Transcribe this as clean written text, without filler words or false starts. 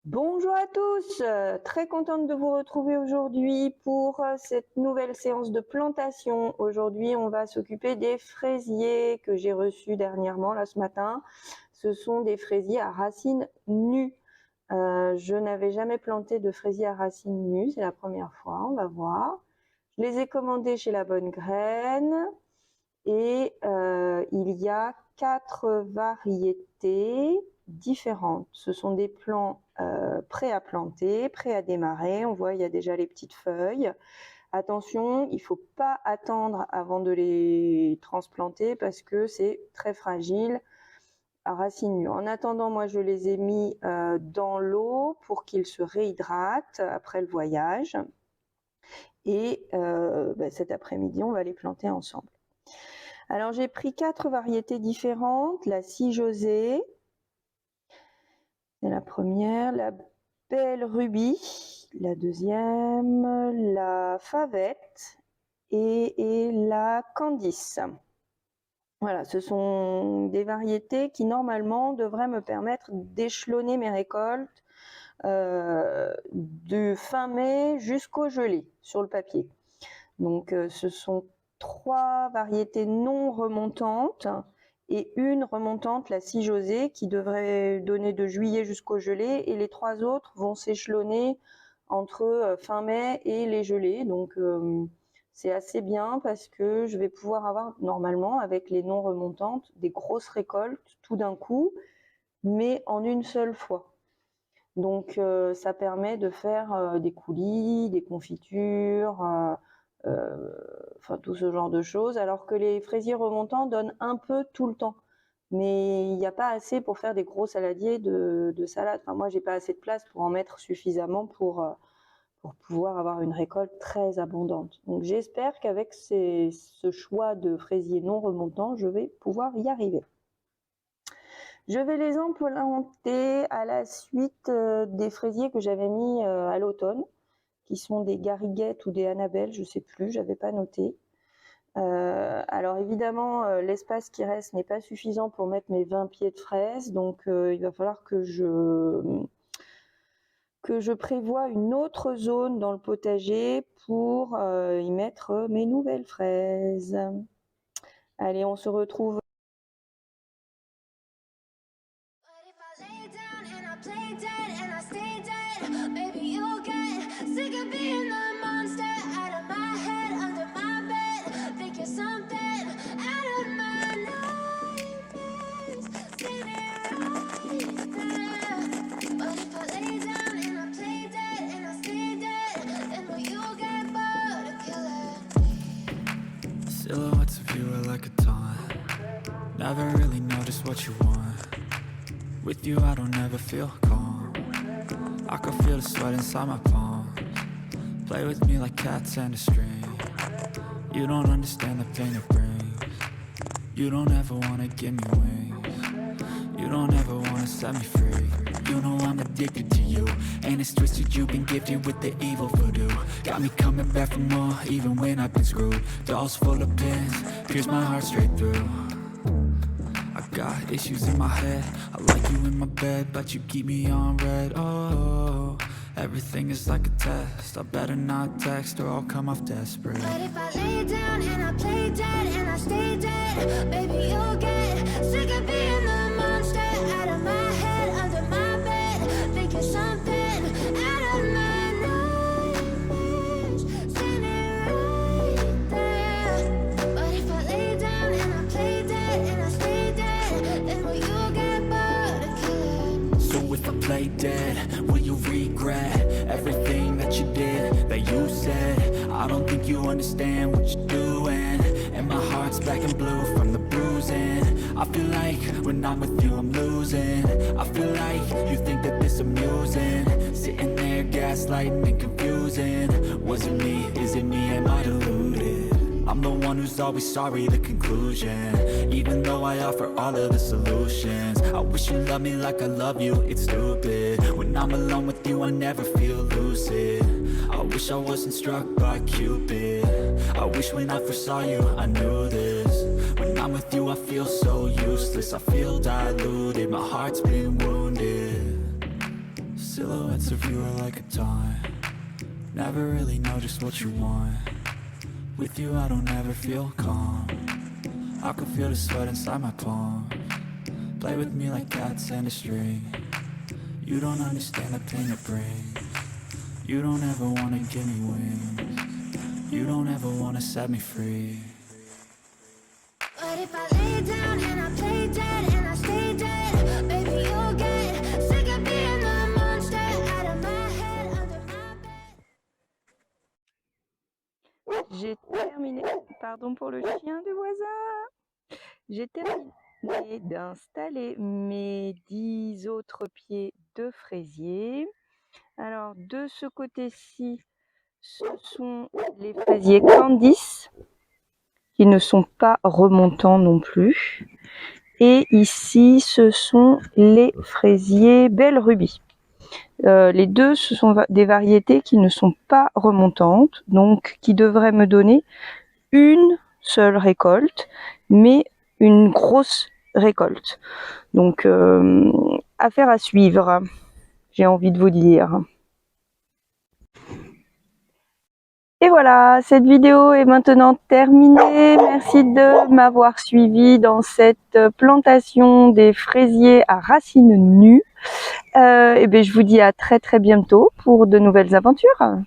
Bonjour à tous, très contente de vous retrouver aujourd'hui pour cette nouvelle séance de plantation. Aujourd'hui, on va s'occuper des fraisiers que j'ai reçus dernièrement, là ce matin. Ce sont des fraisiers à racines nues. Je n'avais jamais planté de fraisiers à racines nues, c'est la première fois, on va voir. Je les ai commandés chez La Bonne Graine et il y a 4 variétés différentes. Ce sont des plants prêts à planter, prêts à démarrer. On voit, il y a déjà les petites feuilles. Attention, il ne faut pas attendre avant de les transplanter parce que c'est très fragile à racines nues. En attendant, moi, je les ai mis dans l'eau pour qu'ils se réhydratent après le voyage. Et cet après-midi, on va les planter ensemble. Alors, j'ai pris 4 variétés différentes. La Scie Josée, c'est la première. La Belle Rubis, la deuxième. La Favette et la Candice. Voilà, ce sont des variétés qui, normalement, devraient me permettre d'échelonner mes récoltes de fin mai jusqu'au gelé sur le papier. Donc, ce sont 3 variétés non remontantes et une remontante, la Scie Josée, qui devrait donner de juillet jusqu'au gelé, et les 3 autres vont s'échelonner entre fin mai et les gelées. Donc c'est assez bien parce que je vais pouvoir avoir normalement avec les non remontantes des grosses récoltes tout d'un coup, mais en une seule fois. Donc ça permet de faire des coulis, des confitures, enfin tout ce genre de choses, alors que les fraisiers remontants donnent un peu tout le temps. Mais il n'y a pas assez pour faire des gros saladiers de salade. Enfin, moi, j'ai pas assez de place pour en mettre suffisamment pour pouvoir avoir une récolte très abondante. Donc j'espère qu'avec ce choix de fraisiers non remontants, je vais pouvoir y arriver. Je vais les implanter à la suite des fraisiers que j'avais mis à l'automne, qui sont des Gariguettes ou des Annabelle, je sais plus, j'avais pas noté. Alors évidemment, l'espace qui reste n'est pas suffisant pour mettre mes 20 pieds de fraises, donc il va falloir que je prévoie une autre zone dans le potager pour y mettre mes nouvelles fraises. Allez, on se retrouve. Silhouettes of you are like a taunt. Never really know just what you want. With you I don't ever feel calm. I can feel the sweat inside my palms. Play with me like cats and a string. You don't understand the pain it brings. You don't ever wanna give me wings. You don't ever wanna set me free. You know I'm addicted to you, and it's twisted, you've been gifted with the evil voodoo. Got me coming back for more, even when I've been screwed. Dolls full of pins, pierce my heart straight through. I got issues in my head, I like you in my bed, but you keep me on red. Oh, everything is like a test, I better not text or I'll come off desperate. But if I lay down and I play dead and I stay dead, baby you'll get sick of being the monster out of my head, under my bed, thinking something out of my nightmares, standing right there. But if I lay down and I play dead and I stay dead, then will you get bored of killing? So if I play dead, will you regret everything that you did, that you said? I don't think you understand what you're doing, and my heart's black and blue from the bruising. I feel like when I'm with you I'm losing. I feel like you think that this amusing, sitting there gaslighting and confusing. Was it me? Is it me? Am I deluded? I'm the one who's always sorry, the conclusion. Even though I offer all of the solutions, I wish you loved me like I love you, it's stupid. When I'm alone with you I never feel lucid. I wish I wasn't struck by Cupid. I wish when I first saw you I knew this. When I'm with you I feel so useless, I feel diluted, my heart's been wounded. Still silhouettes of you are like a dime. Never really know just what you want. With you I don't ever feel calm. I can feel the sweat inside my palms. Play with me like cats and a string. You don't understand the pain it brings. You don't ever wanna give me wings. You don't ever wanna set me free. But if I lay down and I play dead and I stay dead, baby, you'll get sick of being the monster out of my head, under my bed. J'ai terminé, pardon pour le chien du voisin, j'ai terminé d'installer mes 10 autres pieds de fraisier. Alors de ce côté-ci, ce sont les fraisiers Candice, qui ne sont pas remontants non plus. Et ici, ce sont les fraisiers Belle Ruby. Les deux, ce sont des variétés qui ne sont pas remontantes, donc qui devraient me donner une seule récolte, mais une grosse récolte. Donc, affaire à suivre, j'ai envie de vous dire. Et voilà, cette vidéo est maintenant terminée. Merci de m'avoir suivi dans cette plantation des fraisiers à racines nues. Et bien, je vous dis à très bientôt pour de nouvelles aventures.